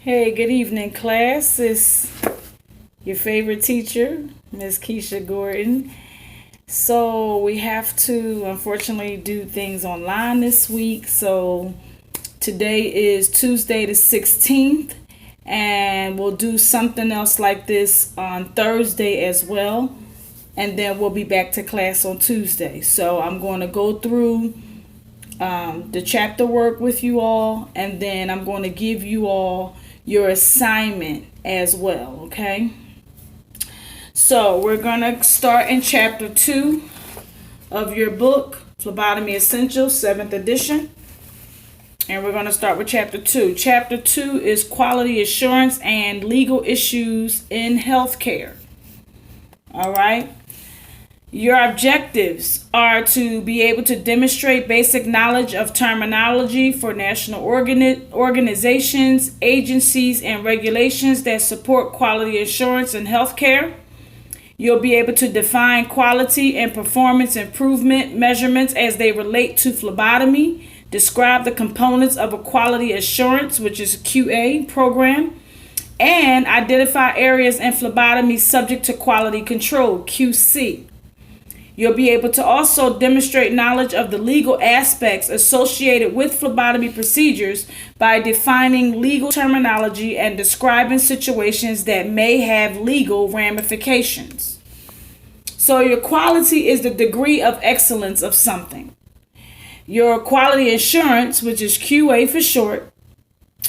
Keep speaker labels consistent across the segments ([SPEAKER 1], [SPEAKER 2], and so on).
[SPEAKER 1] Hey, good evening, class. It's your favorite teacher, Miss Keisha Gordon. So, we have to unfortunately do things online this week. So, today is Tuesday the 16th, and we'll do something else like this on Thursday as well. And then we'll be back to class on Tuesday. So, I'm going to go through the chapter work with you all, and then I'm going to give you all your assignment as well, okay? So we're going to start in chapter 2 of your book, Phlebotomy Essentials, 7th edition. And we're going to start with chapter 2. Chapter 2 is quality assurance and legal issues in healthcare. All right? Your objectives are to be able to demonstrate basic knowledge of terminology for national organizations, agencies, and regulations that support quality assurance in healthcare. You'll be able to define quality and performance improvement measurements as they relate to phlebotomy, describe the components of a quality assurance, which is a QA program, and identify areas in phlebotomy subject to quality control, QC. You'll be able to also demonstrate knowledge of the legal aspects associated with phlebotomy procedures by defining legal terminology and describing situations that may have legal ramifications. So your quality is the degree of excellence of something. Your quality assurance, which is QA for short,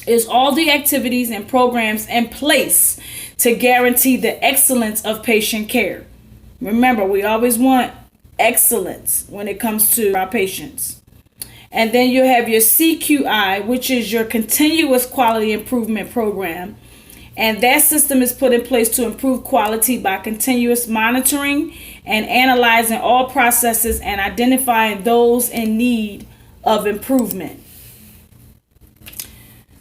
[SPEAKER 1] is all the activities and programs in place to guarantee the excellence of patient care. Remember, we always want excellence when it comes to our patients. And then you have your CQI, which is your continuous quality improvement program. And that system is put in place to improve quality by continuous monitoring and analyzing all processes and identifying those in need of improvement.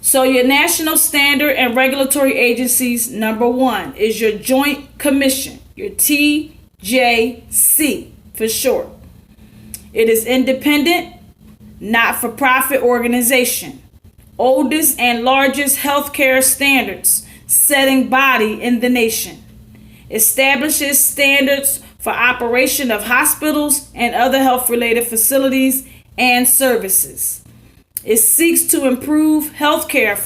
[SPEAKER 1] So your national standard and regulatory agencies, number 1 is your Joint Commission, your TJC for short. It is independent, not-for-profit organization, oldest and largest healthcare standards setting body in the nation. Establishes standards for operation of hospitals and other health-related facilities and services. It seeks to improve healthcare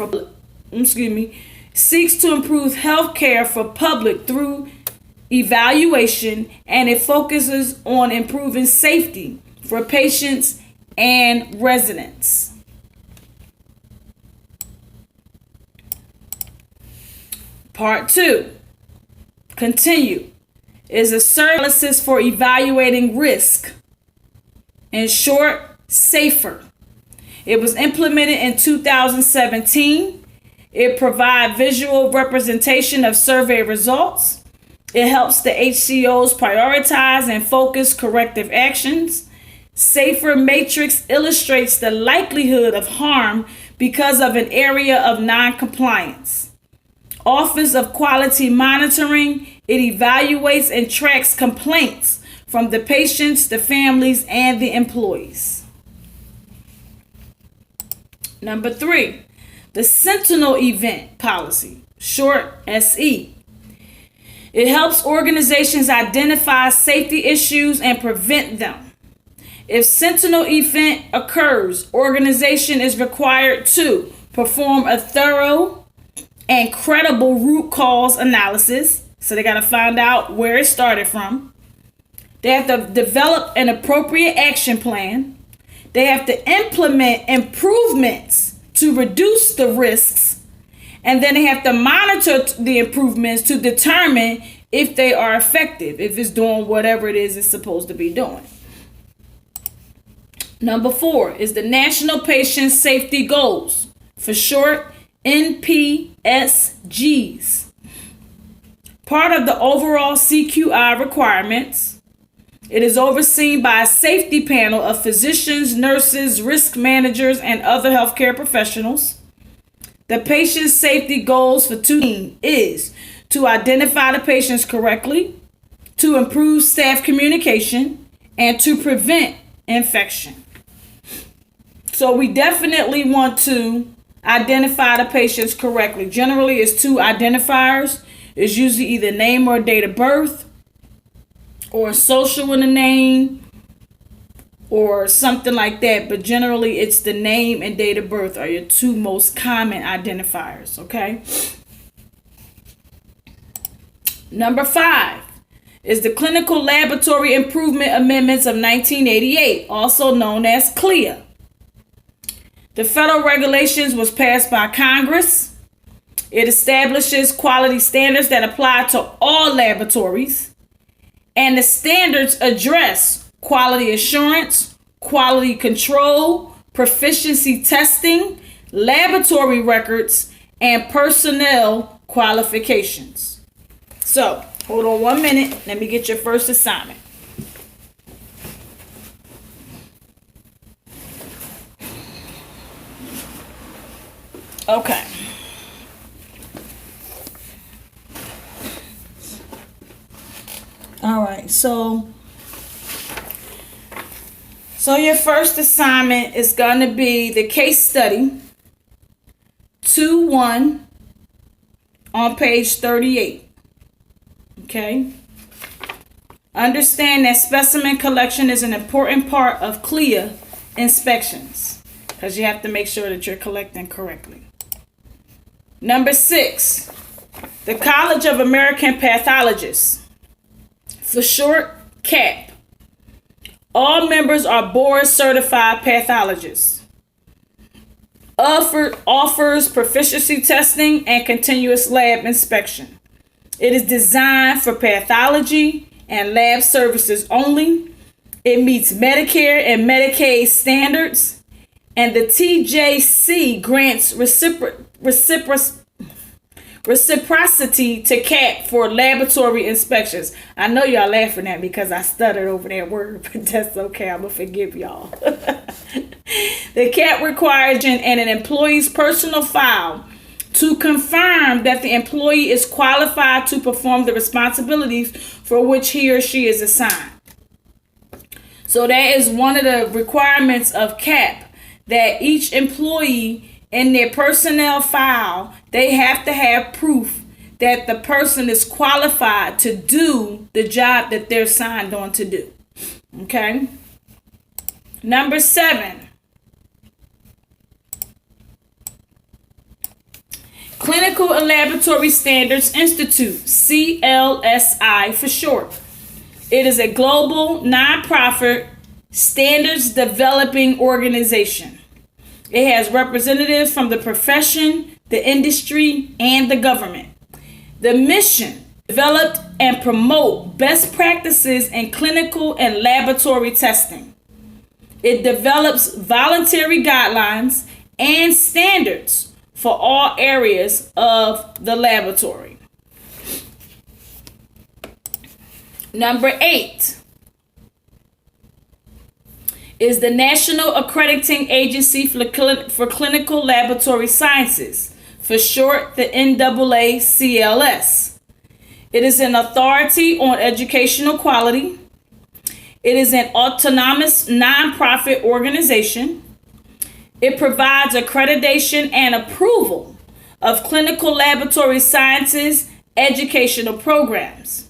[SPEAKER 1] for public through evaluation, and it focuses on improving safety for patients and residents. Part 2, continue, is a service for evaluating risk. In short, SAFER. It was implemented in 2017. It provides visual representation of survey results. It helps the HCOs prioritize and focus corrective actions. SAFER Matrix illustrates the likelihood of harm because of an area of non-compliance. Office of Quality Monitoring, it evaluates and tracks complaints from the patients, the families, and the employees. Number 3, the Sentinel Event Policy, short SE. It helps organizations identify safety issues and prevent them. If Sentinel event occurs, organization is required to perform a thorough and credible root cause analysis. So they got to find out where it started from. They have to develop an appropriate action plan. They have to implement improvements to reduce the risks. And then they have to monitor the improvements to determine if they are effective, if it's doing whatever it is it's supposed to be doing. Number 4 is the National Patient Safety Goals, for short, NPSGs. Part of the overall CQI requirements, it is overseen by a safety panel of physicians, nurses, risk managers, and other healthcare professionals. The patient safety goals for 2 is to identify the patients correctly, to improve staff communication, and to prevent infection. So we definitely want to identify the patients correctly. Generally, it's two identifiers. It's usually either name or date of birth, or social in the name, or something like that. But generally, it's the name and date of birth are your two most common identifiers, okay? Number 5 is the Clinical Laboratory Improvement Amendments of 1988, also known as CLIA. The federal regulations was passed by Congress. It establishes quality standards that apply to all laboratories, and the standards address quality assurance, quality control, proficiency testing, laboratory records, and personnel qualifications. So, hold on 1 minute. Let me get your first assignment. Okay. All right. So your first assignment is going to be the case study 2-1 on page 38. Okay. Understand that specimen collection is an important part of CLIA inspections because you have to make sure that you're collecting correctly. Number 6, the College of American Pathologists, for short, CAP. All members are board certified pathologists. Offers proficiency testing and continuous lab inspection. It is designed for pathology and lab services only. It meets Medicare and Medicaid standards, and the TJC grants reciprocity to CAP for laboratory inspections. I know y'all laughing at me because I stuttered over that word, but that's okay. I'm going to forgive y'all. The CAP requires and an employee's personal file to confirm that the employee is qualified to perform the responsibilities for which he or she is assigned. So that is one of the requirements of CAP, that each employee in their personnel file, they have to have proof that the person is qualified to do the job that they're signed on to do. Okay. Number 7. Clinical and Laboratory Standards Institute, CLSI for short. It is a global nonprofit standards developing organization. It has representatives from the profession, the industry, and the government. The mission: develop and promote best practices in clinical and laboratory testing. It develops voluntary guidelines and standards for all areas of the laboratory. Number 8 is the National Accrediting Agency for Clinical Laboratory Sciences, for short, the NAACLS. It is an authority on educational quality. It is an autonomous nonprofit organization. It provides accreditation and approval of clinical laboratory sciences educational programs.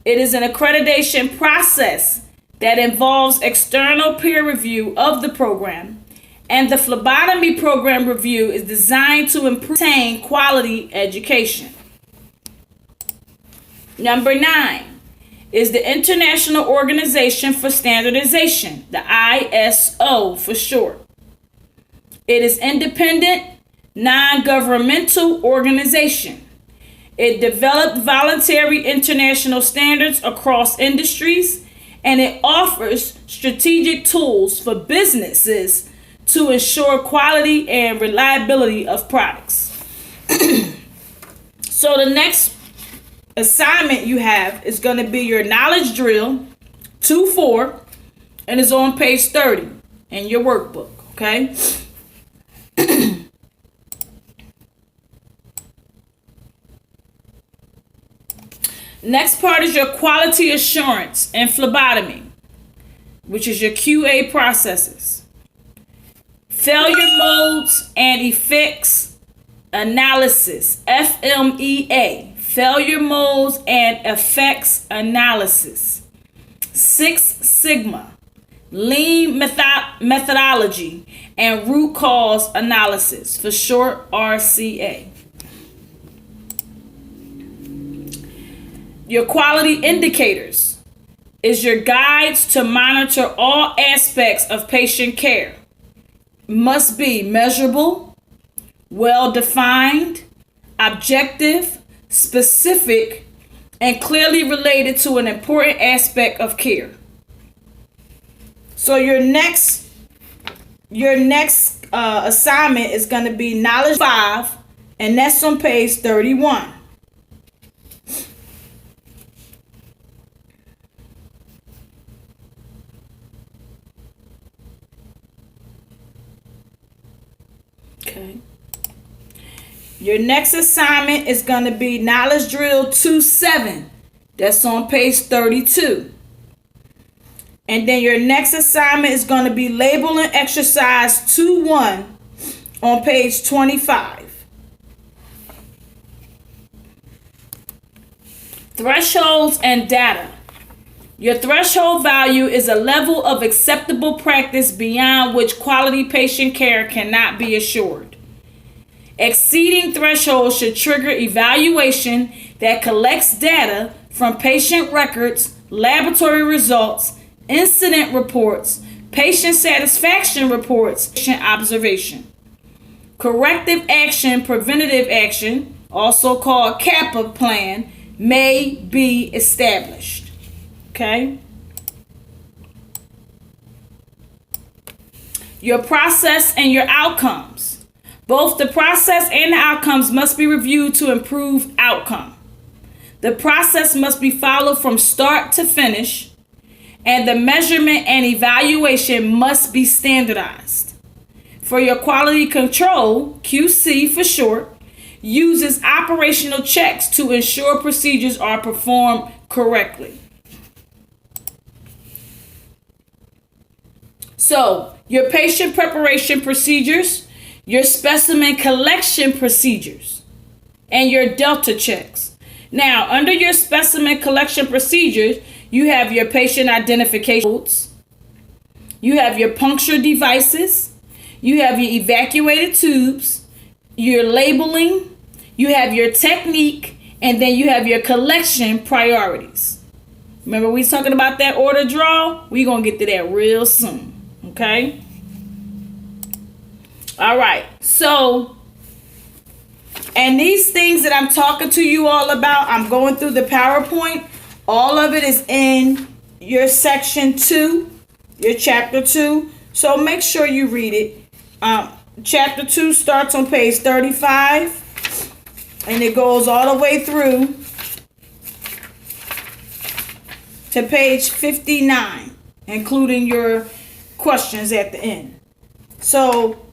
[SPEAKER 1] It is an accreditation process that involves external peer review of the program, and the phlebotomy program review is designed to improve quality education. Number 9 is the International Organization for Standardization, the ISO for short. It is independent, non-governmental organization. It developed voluntary international standards across industries, and it offers strategic tools for businesses to ensure quality and reliability of products. So the next assignment you have is going to be your knowledge drill 2-4, and it's on page 30 in your workbook, okay? Next part is your quality assurance and phlebotomy, which is your QA processes. Failure modes and effects analysis, FMEA. Failure modes and effects analysis. Six Sigma, lean methodology, and root cause analysis, for short RCA. Your quality indicators is your guides to monitor all aspects of patient care. Must be measurable, well-defined, objective, specific, and clearly related to an important aspect of care. So your next assignment is going to be Knowledge 5, and that's on page 31. Okay. Your next assignment is going to be Knowledge Drill 2-7. That's on page 32. And then your next assignment is going to be Labeling Exercise 2-1 on page 25. Thresholds and data. Your threshold value is a level of acceptable practice beyond which quality patient care cannot be assured. Exceeding thresholds should trigger evaluation that collects data from patient records, laboratory results, incident reports, patient satisfaction reports, patient observation. Corrective action, preventative action, also called CAPA plan, may be established. Okay? Your process and your outcomes. Both the process and the outcomes must be reviewed to improve outcome. The process must be followed from start to finish, and the measurement and evaluation must be standardized. For your quality control, QC for short, uses operational checks to ensure procedures are performed correctly. So, your patient preparation procedures, your specimen collection procedures, and your Delta checks. Now, under your specimen collection procedures, you have your patient identification codes, you have your puncture devices, you have your evacuated tubes, your labeling, you have your technique, and then you have your collection priorities. Remember we was talking about that order draw? We're going to get to that real soon. Okay? All right. So, and these things that I'm talking to you all about, I'm going through the PowerPoint. All of it is in your section 2, your chapter 2. So make sure you read it. Chapter 2 starts on page 35 and it goes all the way through to page 59, including your questions at the end. So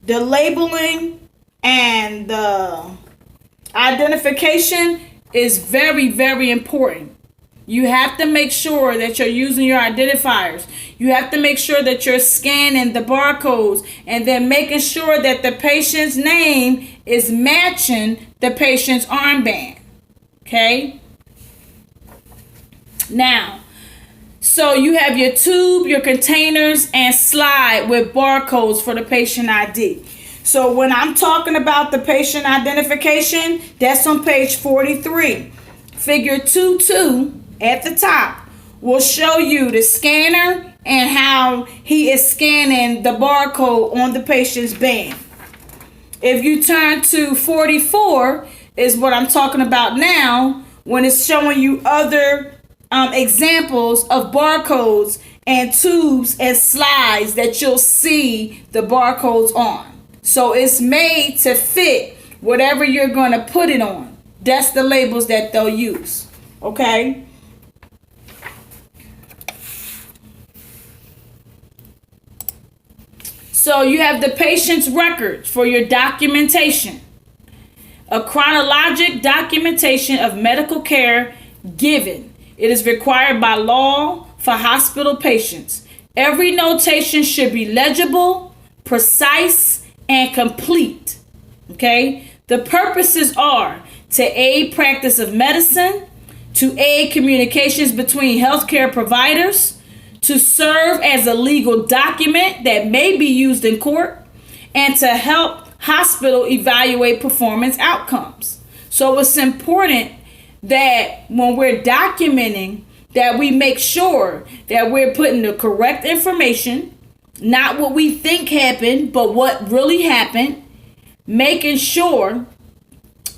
[SPEAKER 1] the labeling and the identification is very, very important. You have to make sure that you're using your identifiers. You have to make sure that you're scanning the barcodes and then making sure that the patient's name is matching the patient's armband. Okay? Now, so you have your tube, your containers, and slide with barcodes for the patient ID. So when I'm talking about the patient identification, that's on page 43. Figure 2.2 at the top will show you the scanner and how he is scanning the barcode on the patient's band. If you turn to 44 is what I'm talking about now, when it's showing you other examples of barcodes and tubes and slides that you'll see the barcodes on. So it's made to fit whatever you're going to put it on. That's the labels that they'll use. Okay? So you have the patient's records for your documentation. A chronologic documentation of medical care given. It is required by law for hospital patients. Every notation should be legible, precise, and complete. Okay? The purposes are to aid practice of medicine, to aid communications between healthcare providers, to serve as a legal document that may be used in court, and to help hospital evaluate performance outcomes. So it's important that when we're documenting, that we make sure that we're putting the correct information, not what we think happened, but what really happened, making sure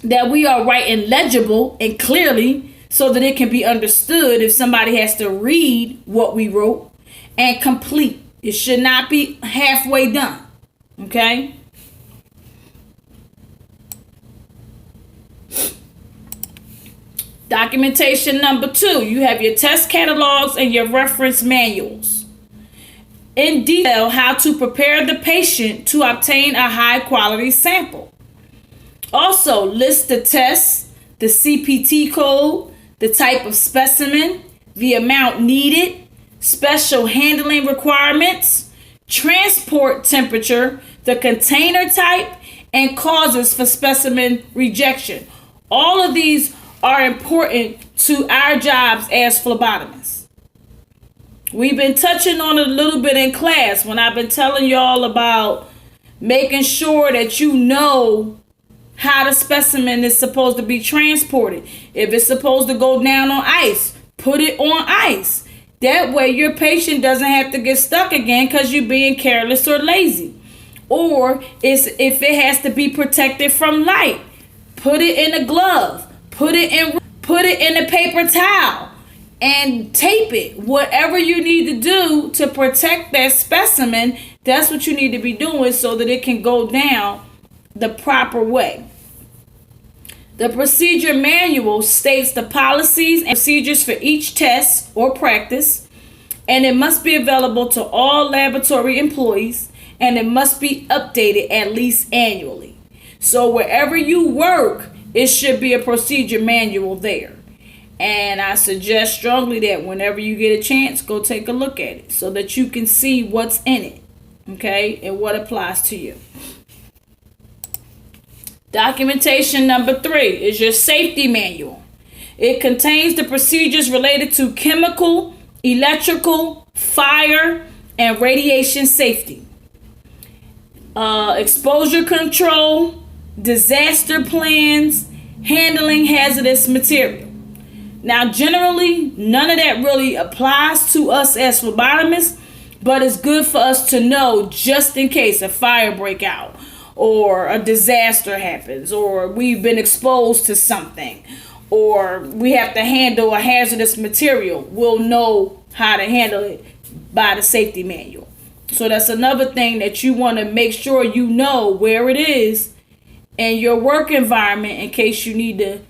[SPEAKER 1] that we are writing legible and clearly so that it can be understood if somebody has to read what we wrote, and complete. It should not be halfway done. Okay? Documentation number 2, you have your test catalogs and your reference manuals. In detail, how to prepare the patient to obtain a high quality sample. Also, list the tests, the CPT code, the type of specimen, the amount needed, special handling requirements, transport temperature, the container type, and causes for specimen rejection. All of these are important to our jobs as phlebotomists. We've been touching on it a little bit in class when I've been telling y'all about making sure that you know how the specimen is supposed to be transported. If it's supposed to go down on ice, put it on ice. That way your patient doesn't have to get stuck again because you're being careless or lazy. Or if it has to be protected from light, put it in a glove. Put it in a paper towel and tape it. Whatever you need to do to protect that specimen, that's what you need to be doing so that it can go down the proper way. The procedure manual states the policies and procedures for each test or practice, and it must be available to all laboratory employees, and it must be updated at least annually. So wherever you work, it should be a procedure manual there. And I suggest strongly that whenever you get a chance, go take a look at it so that you can see what's in it, okay, and what applies to you. Documentation number 3 is your safety manual. It contains the procedures related to chemical, electrical, fire, and radiation safety, exposure control, disaster plans, handling hazardous material. Now, generally, none of that really applies to us as phlebotomists, but it's good for us to know just in case a fire break out or a disaster happens or we've been exposed to something or we have to handle a hazardous material. We'll know how to handle it by the safety manual. So that's another thing that you want to make sure you know where it is in your work environment in case you need to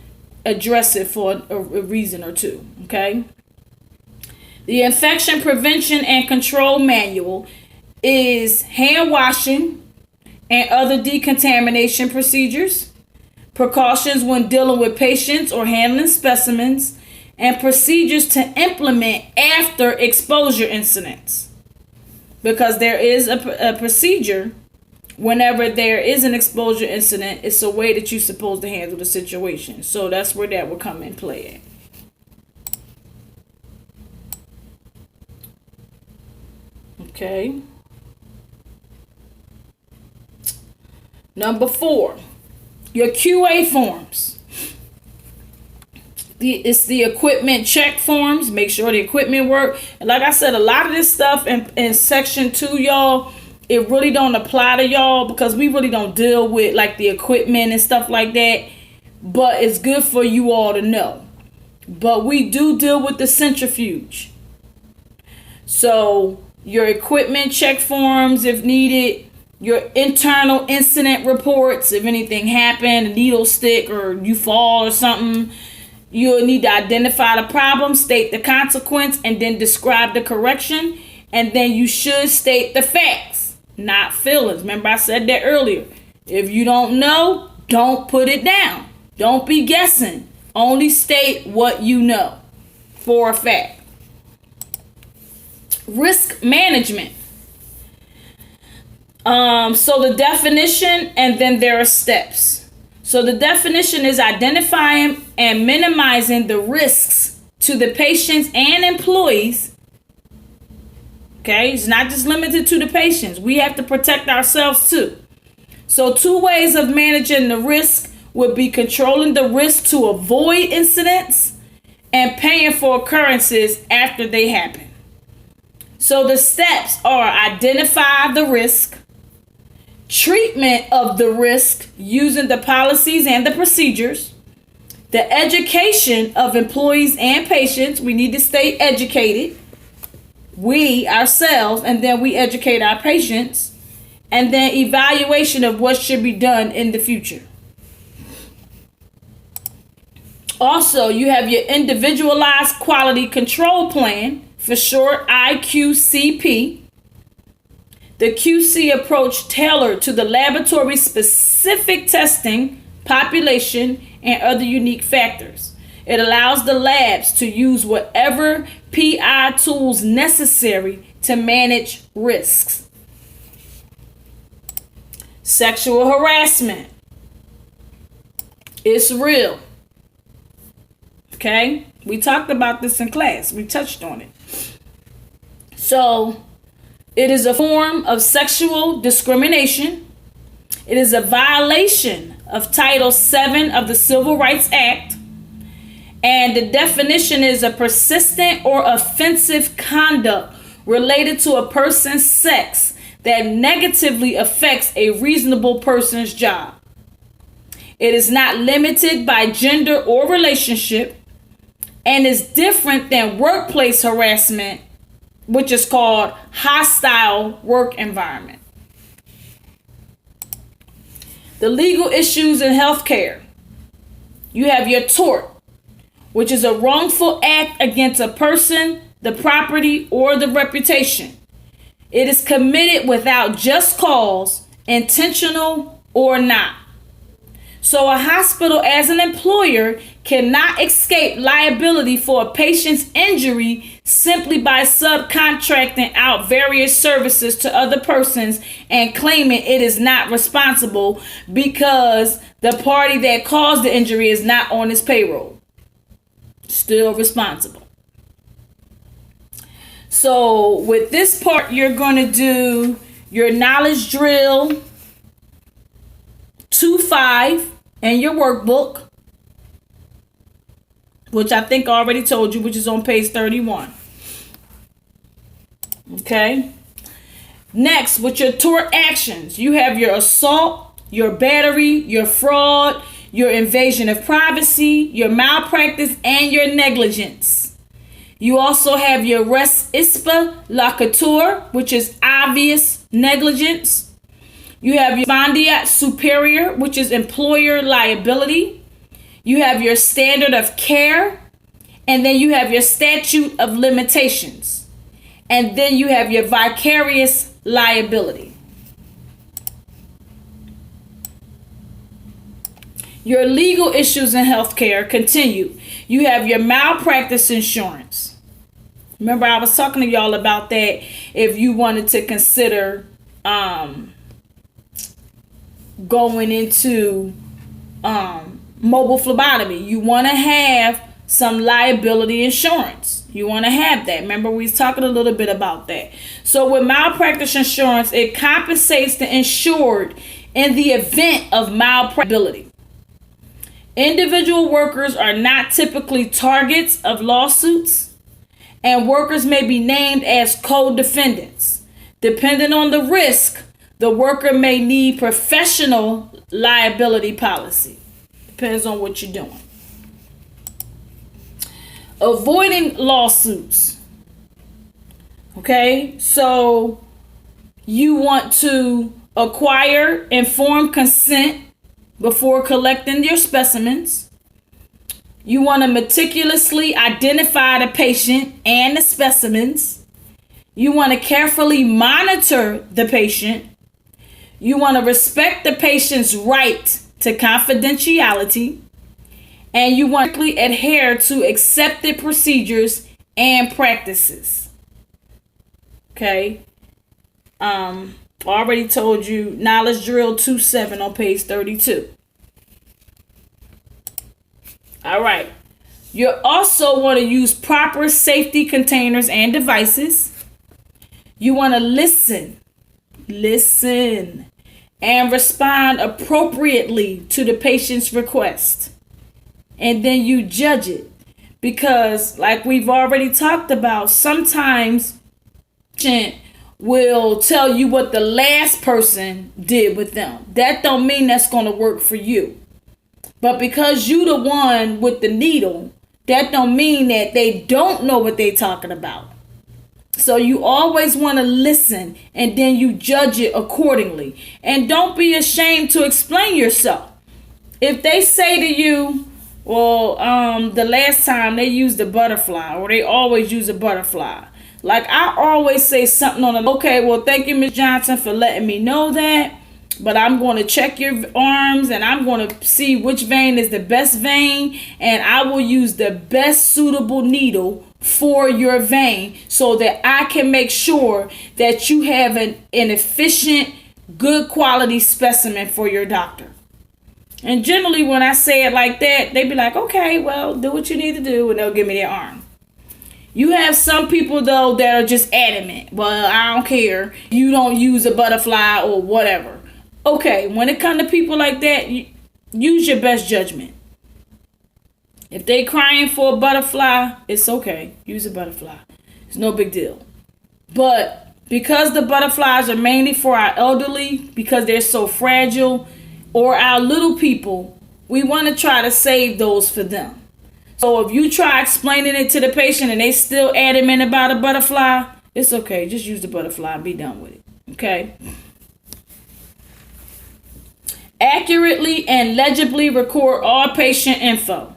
[SPEAKER 1] address it for a reason or two, okay? The infection prevention and control manual is hand washing and other decontamination procedures, precautions when dealing with patients or handling specimens, and procedures to implement after exposure incidents. Because there is a procedure whenever there is an exposure incident, it's a way that you're supposed to handle the situation. So that's where that will come in play at. Okay. Number 4, your QA forms. It's the equipment check forms. Make sure the equipment work. And like I said, a lot of this stuff in section 2, y'all, it really don't apply to y'all because we really don't deal with like the equipment and stuff like that. But it's good for you all to know. But we do deal with the centrifuge. So your equipment check forms if needed, your internal incident reports if anything happened, a needle stick or you fall or something. You'll need to identify the problem, state the consequence, and then describe the correction. And then you should state the facts, not feelings. Remember I said that earlier. If you don't know, don't put it down. Don't be guessing. Only state what you know for a fact. Risk management. So the definition, and then there are steps. So the definition is identifying and minimizing the risks to the patients and employees. Okay, it's not just limited to the patients. We have to protect ourselves too. So two ways of managing the risk would be controlling the risk to avoid incidents and paying for occurrences after they happen. So the steps are identify the risk, treatment of the risk using the policies and the procedures, the education of employees and patients. We need to stay educated, we ourselves, and then we educate our patients, and then evaluation of what should be done in the future. Also, you have your individualized quality control plan, for short IQCP. The QC approach tailored to the laboratory specific testing, population, and other unique factors. It allows the labs to use whatever PI tools necessary to manage risks. Sexual harassment. It's real. Okay? We talked about this in class. We touched on it. So, it is a form of sexual discrimination. It is a violation of Title VII of the Civil Rights Act. And the definition is a persistent or offensive conduct related to a person's sex that negatively affects a reasonable person's job. It is not limited by gender or relationship and is different than workplace harassment, which is called hostile work environment. The legal issues in healthcare. You have your tort, which is a wrongful act against a person, the property, or the reputation. It is committed without just cause, intentional or not. So a hospital as an employer cannot escape liability for a patient's injury simply by subcontracting out various services to other persons and claiming it is not responsible because the party that caused the injury is not on his payroll. Still responsible. So with this part, you're going to do your knowledge drill 2.5 and your workbook, which I think I already told you, which is on page 31. Okay. Next, with your tort actions, you have your assault, your battery, your fraud, your invasion of privacy, your malpractice, and your negligence. You also have your res ispa locator, which is obvious negligence. You have your respondeat superior, which is employer liability. You have your standard of care. And then you have your statute of limitations. And then you have your vicarious liability. Your legal issues in healthcare continue. You have your malpractice insurance. Remember, I was talking to y'all about that if you wanted to consider going into mobile phlebotomy. You want to have some liability insurance. You want to have that. Remember, we was talking a little bit about that. So with malpractice insurance, it compensates the insured in the event of malpractice. Individual workers are not typically targets of lawsuits, and workers may be named as co-defendants. Depending on the risk, the worker may need professional liability policy. Depends on what you're doing. Avoiding lawsuits. Okay, so you want to acquire informed consent before collecting your specimens. You want to meticulously identify the patient and the specimens. You want to carefully monitor the patient. You want to respect the patient's right to confidentiality. And you want to adhere to accepted procedures and practices. Okay. Already told you, knowledge drill 2-7 on page 32. All right. You also want to use proper safety containers and devices. You want to listen, and respond appropriately to the patient's request. And then you judge it. Because like we've already talked about, sometimes patient will tell you what the last person did with them. That don't mean that's going to work for you. But because you the one with the needle, that don't mean that they don't know what they talking about. So you always want to listen, and then you judge it accordingly. And don't be ashamed to explain yourself. If they say to you, well, the last time they used a butterfly, or they always use a butterfly. Like I always say something on okay, well, thank you, Ms. Johnson, for letting me know that. But I'm going to check your arms, and I'm going to see which vein is the best vein. And I will use the best suitable needle for your vein so that I can make sure that you have an efficient, good quality specimen for your doctor. And generally when I say it like that, they be like, okay, well, do what you need to do, and they'll give me their arm. You have some people, though, that are just adamant. Well, I don't care. You don't use a butterfly or whatever. Okay, when it comes to people like that, use your best judgment. If they crying for a butterfly, it's okay. Use a butterfly. It's no big deal. But because the butterflies are mainly for our elderly, because they're so fragile, or our little people, we want to try to save those for them. So if you try explaining it to the patient and they still adamant about a butterfly, it's okay. Just use the butterfly and be done with it. Okay? Accurately and legibly record all patient info.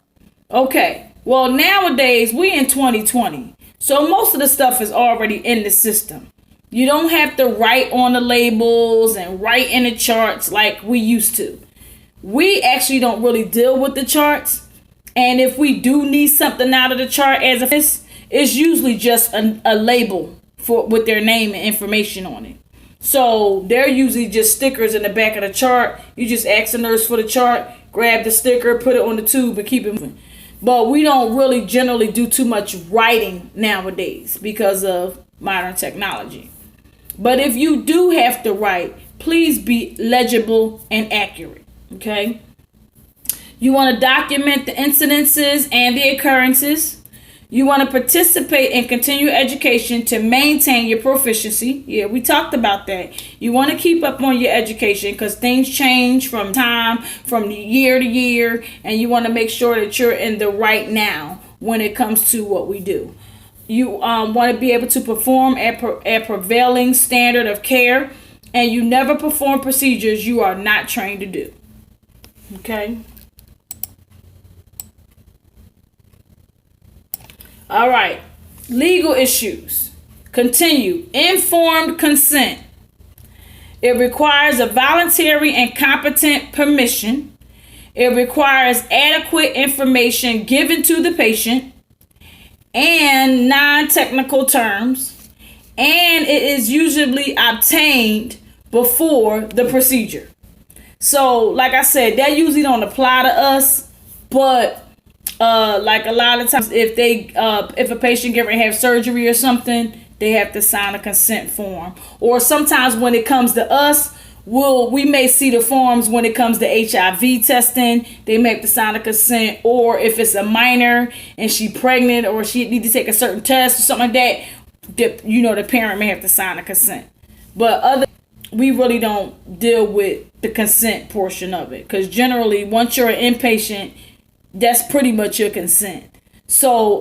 [SPEAKER 1] Okay. Well, nowadays, we in 2020. So most of the stuff is already in the system. You don't have to write on the labels and write in the charts like we used to. We actually don't really deal with the charts. And if we do need something out of the chart as a it's usually just a label with their name and information on it. So they're usually just stickers in the back of the chart. You just ask the nurse for the chart, grab the sticker, put it on the tube, and keep it moving. But we don't really generally do too much writing nowadays because of modern technology. But if you do have to write, please be legible and accurate. Okay? You want to document the incidences and the occurrences. You want to participate in continuing education to maintain your proficiency. Yeah, we talked about that. You want to keep up on your education because things change from year to year, and you want to make sure that you're in the right now when it comes to what we do. You want to be able to perform at prevailing standard of care, and you never perform procedures you are not trained to do. Okay? All right. Legal issues. Continue. Informed consent. It requires a voluntary and competent permission. It requires adequate information given to the patient and non-technical terms. And it is usually obtained before the procedure. So, like I said, that usually don't apply to us, but like a lot of times if a patient get ready to have surgery or something, they have to sign a consent form. Or sometimes when it comes to us, we may see the forms when it comes to HIV testing. They may have to sign a consent. Or if it's a minor and she pregnant or she need to take a certain test or something like that, the parent may have to sign a consent. But we really don't deal with the consent portion of it, because generally once you're an inpatient, that's pretty much your consent. So,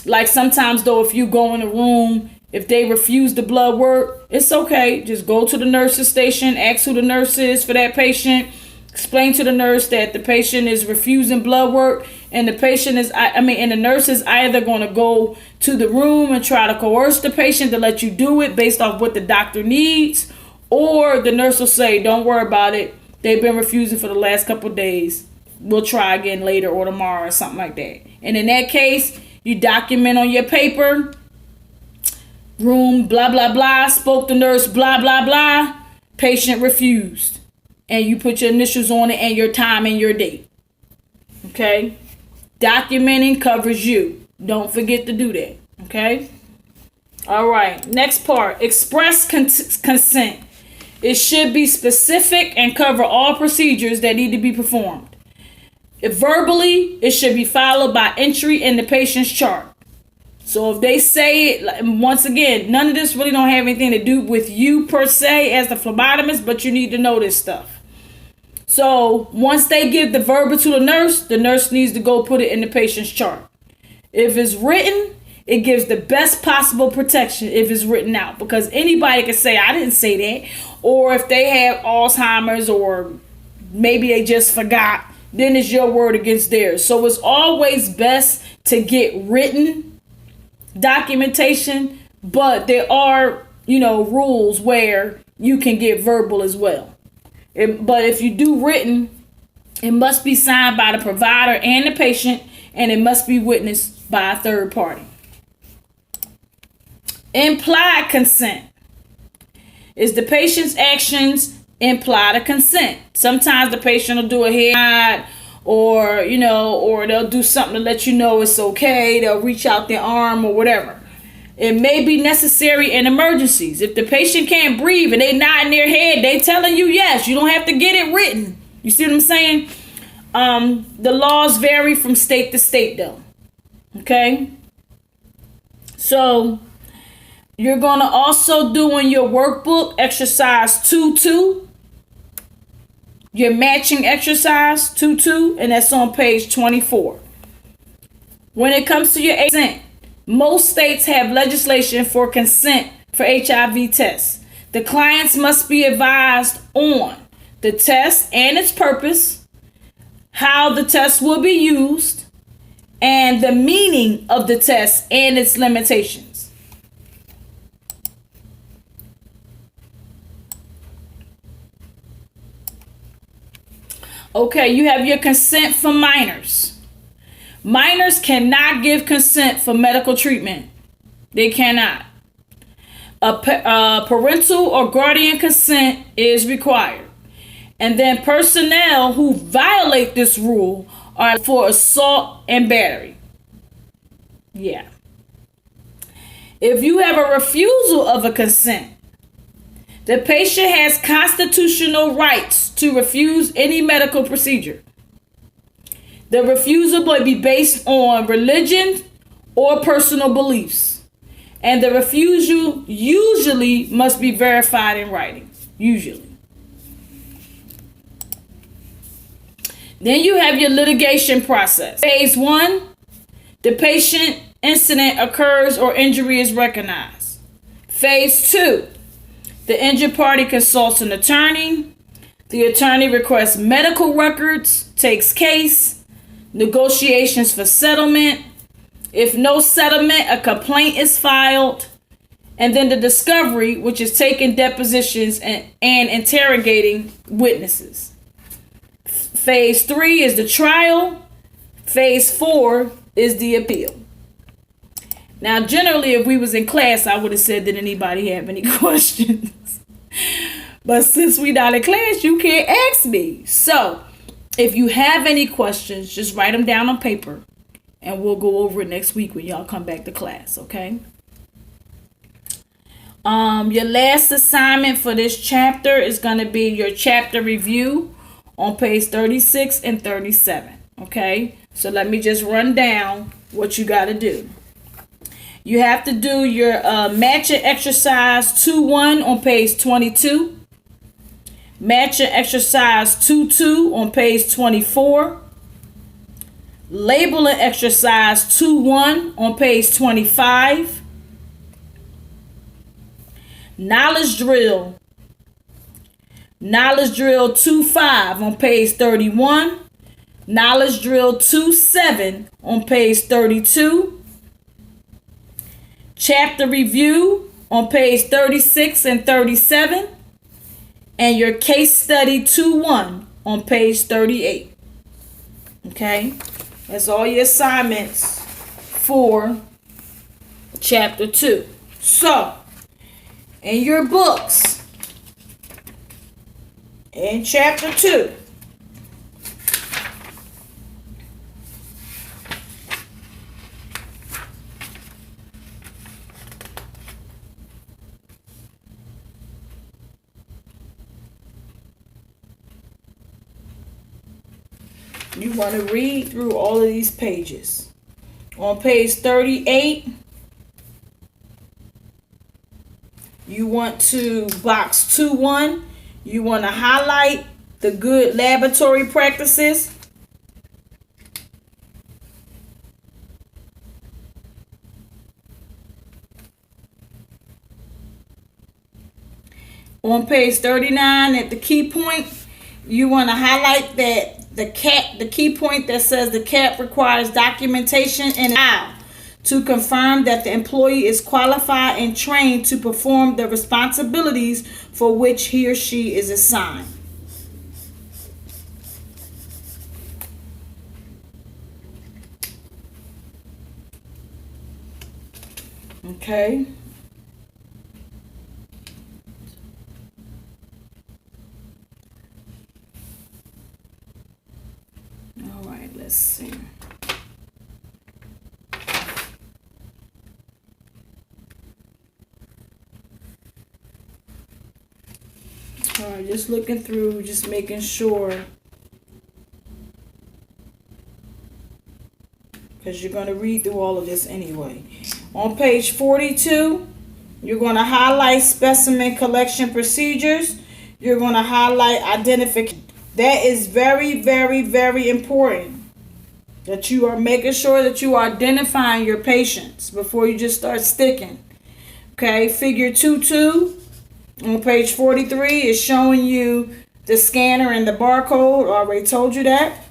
[SPEAKER 1] like sometimes though, if you go in a room, if they refuse the blood work, it's okay. Just go to the nurse's station, ask who the nurse is for that patient, explain to the nurse that the patient is refusing blood work, and the patient is, and the nurse is either going to go to the room and try to coerce the patient to let you do it based off what the doctor needs, or the nurse will say, don't worry about it. They've been refusing for the last couple of days. We'll try again later or tomorrow or something like that. And in that case, you document on your paper room, blah, blah, blah, spoke to nurse, blah, blah, blah. Patient refused. And you put your initials on it and your time and your date. Okay? Documenting covers you. Don't forget to do that. Okay? All right. Next part. Express consent. It should be specific and cover all procedures that need to be performed. If verbally, it should be followed by entry in the patient's chart. So if they say it, once again, none of this really don't have anything to do with you per se as the phlebotomist, but you need to know this stuff. So once they give the verbal to the nurse needs to go put it in the patient's chart. If it's written, it gives the best possible protection if it's written out, because anybody can say, I didn't say that. Or if they have Alzheimer's or maybe they just forgot, then it's your word against theirs. So it's always best to get written documentation, but there are, rules where you can get verbal as well. But if you do written, it must be signed by the provider and the patient, and it must be witnessed by a third party. Implied consent is the patient's actions imply the consent. Sometimes the patient will do a head nod, or they'll do something to let you know it's okay. They'll reach out their arm or whatever. It may be necessary in emergencies. If the patient can't breathe and they nodding their head, they telling you yes. You don't have to get it written. You see what I'm saying? The laws vary from state to state though. Okay? So you're going to also do in your workbook exercise 2-2. Your matching exercise 2-2, and that's on page 24. When it comes to your consent, most states have legislation for consent for HIV tests. The clients must be advised on the test and its purpose, how the test will be used, and the meaning of the test and its limitations. Okay, you have your consent for minors. Minors cannot give consent for medical treatment. They cannot. A parental or guardian consent is required. And then personnel who violate this rule are for assault and battery. Yeah. If you have a refusal of a consent, the patient has constitutional rights to refuse any medical procedure. The refusal may be based on religion or personal beliefs. And the refusal usually must be verified in writing. Usually. Then you have your litigation process. Phase 1, the patient incident occurs or injury is recognized. Phase 2, the injured party consults an attorney. The attorney requests medical records, takes case, negotiations for settlement. If no settlement, a complaint is filed. And then the discovery, which is taking depositions and interrogating witnesses. Phase 3 is the trial. Phase 4 is the appeal. Now, generally, if we was in class, I would have said, did anybody have any questions? But since we not in class, you can't ask me. So, if you have any questions, just write them down on paper. And we'll go over it next week when y'all come back to class, okay? Your last assignment for this chapter is going to be your chapter review on page 36 and 37, okay? So let me just run down what you got to do. You have to do your matching exercise 2-1 on page 22. Matching exercise 2-2 on page 24. Labeling exercise 2-1 on page 25. Knowledge drill. Knowledge drill 2-5 on page 31. Knowledge drill 2-7 on page 32. Chapter review on page 36 and 37. And your case study 2-1 on page 38. Okay? That's all your assignments for chapter 2. So, in your books, in chapter 2, you want to read through all of these pages. On page 38, you want to box 2-1. You want to highlight the good laboratory practices. On page 39, at the key point, you want to highlight that the key point that says the CAP requires documentation and to confirm that the employee is qualified and trained to perform the responsibilities for which he or she is assigned. Okay. All right, let's see. All right, just looking through, just making sure. Because you're going to read through all of this anyway. On page 42, you're going to highlight specimen collection procedures. You're going to highlight identification. That is very, very, very important. That you are making sure that you are identifying your patients before you just start sticking. Okay, figure 2.2 on page 43 is showing you the scanner and the barcode. I already told you that.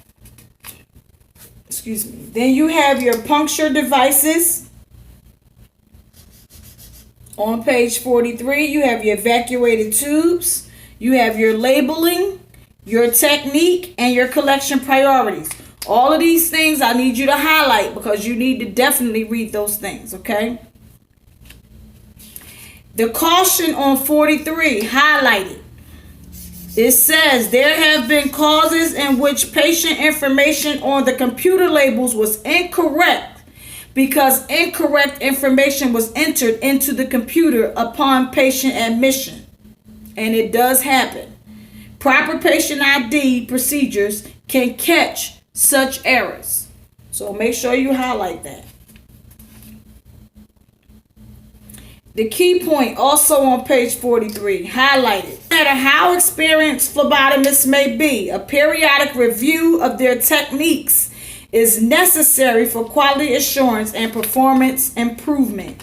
[SPEAKER 1] Excuse me. Then you have your puncture devices. On page 43, you have your evacuated tubes. You have your labeling, your technique, and your collection priorities. All of these things I need you to highlight because you need to definitely read those things, okay? The caution on 43, highlighted. It says there have been causes in which patient information on the computer labels was incorrect because incorrect information was entered into the computer upon patient admission. And it does happen. Proper patient ID procedures can catch such errors. So make sure you highlight that. The key point also on page 43, highlighted. No matter how experienced phlebotomists may be, a periodic review of their techniques is necessary for quality assurance and performance improvement.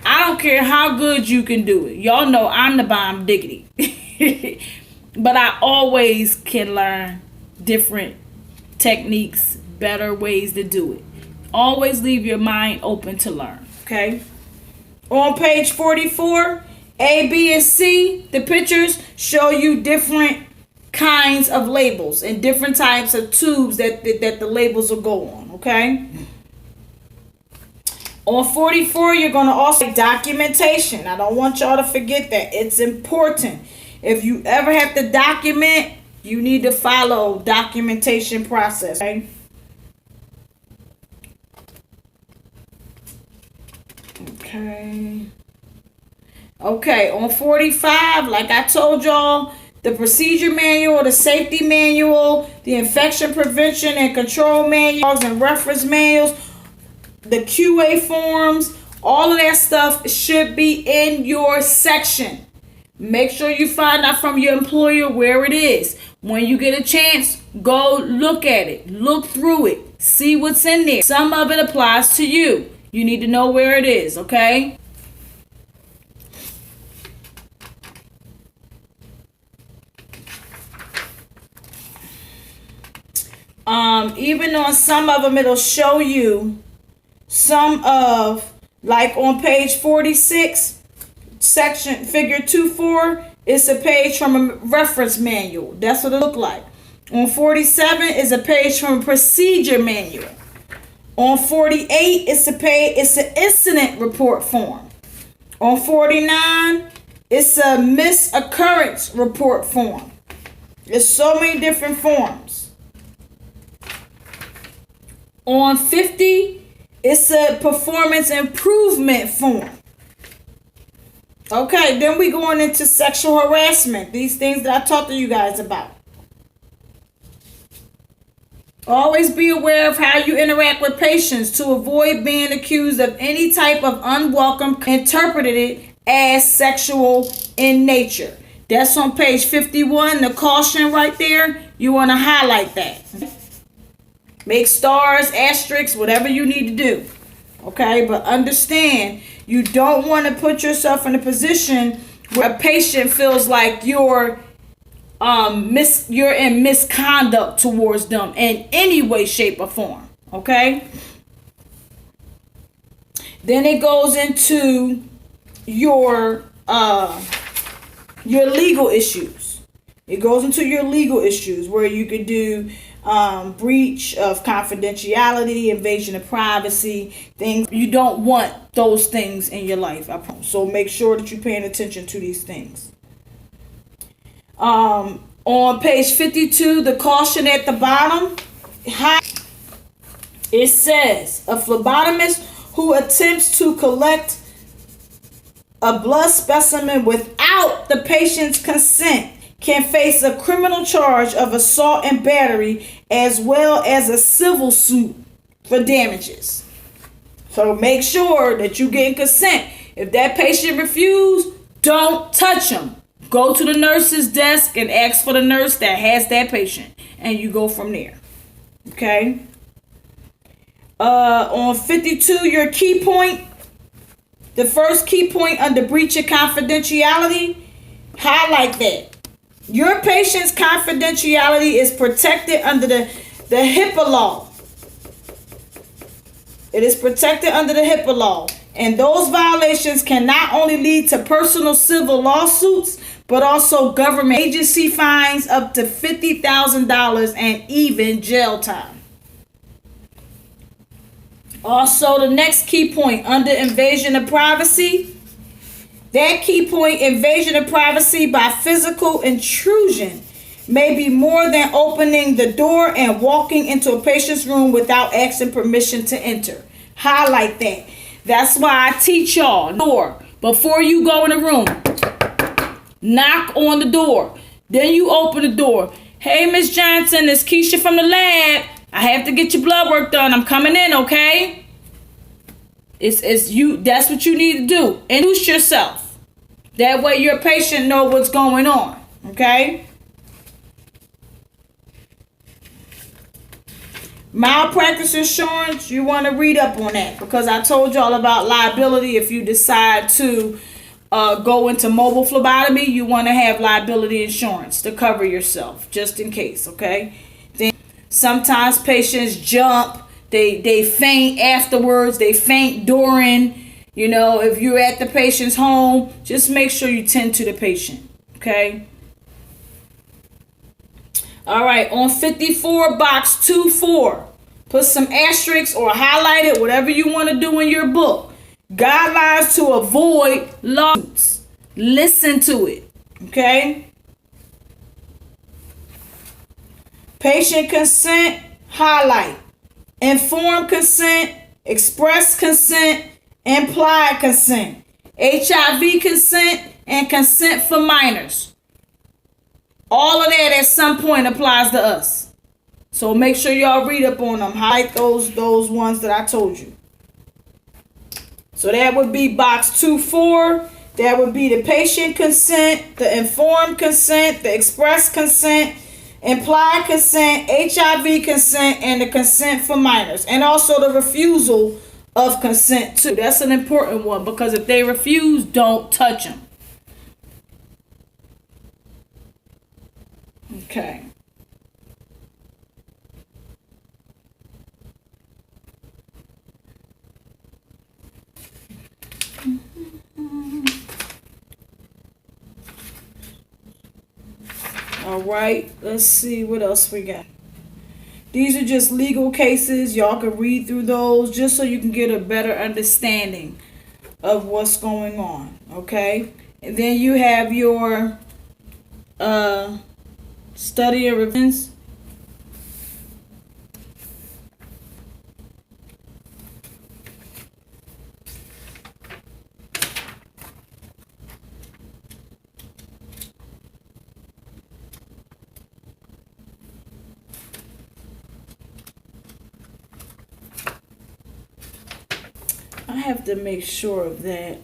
[SPEAKER 1] I don't care how good you can do it. Y'all know I'm the bomb diggity. But I always can learn different techniques, better ways to do it. Always leave your mind open to learn, okay? On page 44, A, B, and C, the pictures show you different kinds of labels and different types of tubes that the labels will go on, okay? On 44, you're going to also documentation. I don't want y'all to forget that. It's important. If you ever have to document, you need to follow documentation process, okay? Okay, on 45, like I told y'all, the procedure manual, the safety manual, the infection prevention and control manuals and reference manuals, the QA forms, all of that stuff should be in your section. Make sure you find out from your employer where it is. When you get a chance, go look at it, look through it, see what's in there. Some of it applies to you. You need to know where it is, okay? Even on some of them, it'll show you some of, like on page 46, section figure 2.4, it's a page from a reference manual. That's what it look like. On 47 is a page from a procedure manual. On 48, it's an incident report form. On 49, it's a misoccurrence report form. There's so many different forms. On 50, it's a performance improvement form. Okay, then we going into sexual harassment. These things that I talked to you guys about. Always be aware of how you interact with patients to avoid being accused of any type of unwelcome, interpreted it as sexual in nature. That's on page 51, the caution right there. You want to highlight that. Make stars, asterisks, whatever you need to do. Okay, but understand, you don't want to put yourself in a position where a patient feels like you're in misconduct towards them in any way, shape, or form. Okay? Then it goes into your legal issues. It goes into your legal issues where you could do breach of confidentiality, invasion of privacy, things. You don't want those things in your life. So make sure that you're paying attention to these things. On page 52, the caution at the bottom, it says, a phlebotomist who attempts to collect a blood specimen without the patient's consent can face a criminal charge of assault and battery as well as a civil suit for damages. So make sure that you get consent. If that patient refuses, don't touch them. Go to the nurse's desk and ask for the nurse that has that patient, and you go from there. Okay? On 52, your key point, the first key point under breach of confidentiality, highlight that. Your patient's confidentiality is protected under the HIPAA law. It is protected under the HIPAA law. And those violations can not only lead to personal civil lawsuits, but also government agency fines up to $50,000 and even jail time. Also, the next key point under invasion of privacy, that key point, invasion of privacy by physical intrusion, may be more than opening the door and walking into a patient's room without asking permission to enter. Highlight that. That's why I teach y'all, door, before you go in the room, knock on the door. Then you open the door. Hey, Miss Johnson, it's Keisha from the lab. I have to get your blood work done. I'm coming in, okay? It's you. That's what you need to do. Introduce yourself. That way your patient know what's going on, okay? Malpractice insurance, you want to read up on that because I told y'all about liability. If you decide to go into mobile phlebotomy, you want to have liability insurance to cover yourself just in case, okay? Then sometimes patients jump, they faint afterwards, they faint during. You know, if you're at the patient's home, just make sure you tend to the patient, okay? All right, on 54, box 2-4, put some asterisks or highlight it, whatever you want to do in your book. Guidelines to avoid lawsuits. Listen to it, okay? Patient consent, highlight. Informed consent, express consent, implied consent, HIV consent, and consent for minors. All of that at some point applies to us. So make sure y'all read up on them. Highlight those ones that I told you. So that would be box 2-4. That would be the patient consent, the informed consent, the express consent, implied consent, HIV consent, and the consent for minors. And also the refusal of consent too. That's an important one because if they refuse, don't touch them. Okay. All right, let's see what else we got. These are just legal cases. Y'all can read through those just so you can get a better understanding of what's going on. Okay, and then you have your study and revisions. I have to make sure of that.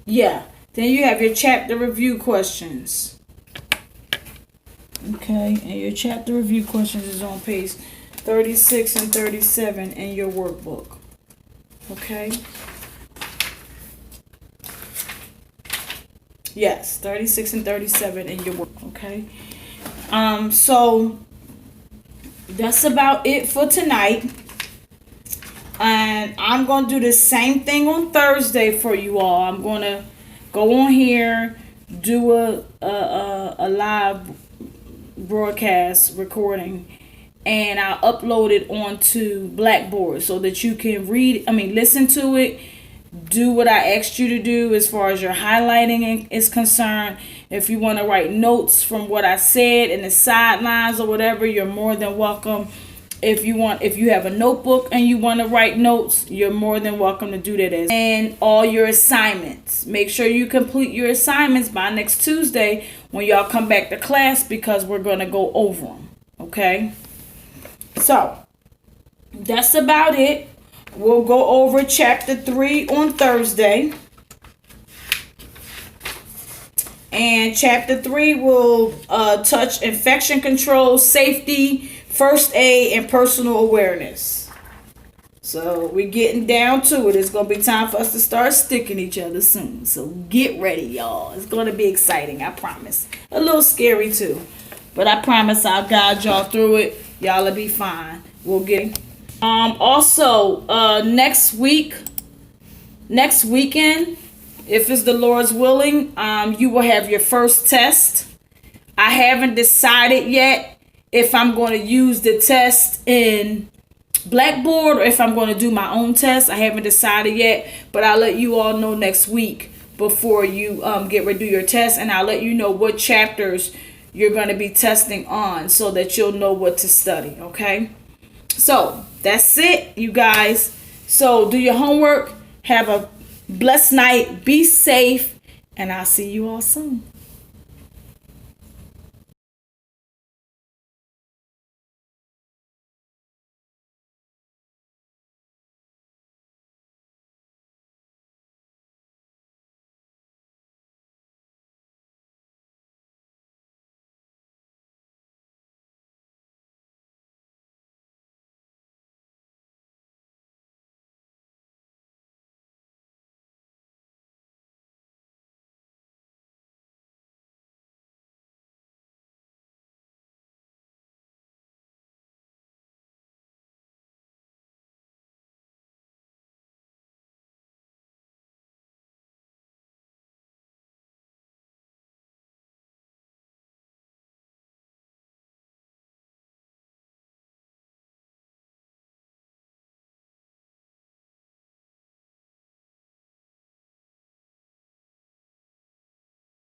[SPEAKER 1] Yeah. Then you have your chapter review questions. Okay, and your chapter review questions is on page 36 and 37 in your workbook. Okay. Yes, 36 and 37 in your work. Okay. So that's about it for tonight. And I'm going to do the same thing on Thursday for you all. I'm going to go on here, do a live broadcast recording, and I'll upload it onto Blackboard so that you can listen to it, do what I asked you to do as far as your highlighting is concerned. If you want to write notes from what I said in the sidelines or whatever, you're more than welcome. If you have a notebook and you want to write notes, you're more than welcome to do that. And all your assignments. Make sure you complete your assignments by next Tuesday when y'all come back to class, because we're going to go over them. Okay? So, that's about it. We'll go over chapter 3 on Thursday. And chapter 3 will touch infection control, safety, first aid, and personal awareness. So we're getting down to it. It's going to be time for us to start sticking each other soon. So get ready, y'all. It's going to be exciting, I promise. A little scary too. But I promise I'll guide y'all through it. Y'all will be fine. We'll get it. Also, next weekend, if it's the Lord's willing, you will have your first test. I haven't decided yet if I'm going to use the test in Blackboard or if I'm going to do my own test. I haven't decided yet, but I'll let you all know next week before you get ready to do your test, and I'll let you know what chapters you're going to be testing on so that you'll know what to study. Okay, so that's it, you guys. So do your homework, have a blessed night, be safe, and I'll see you all soon.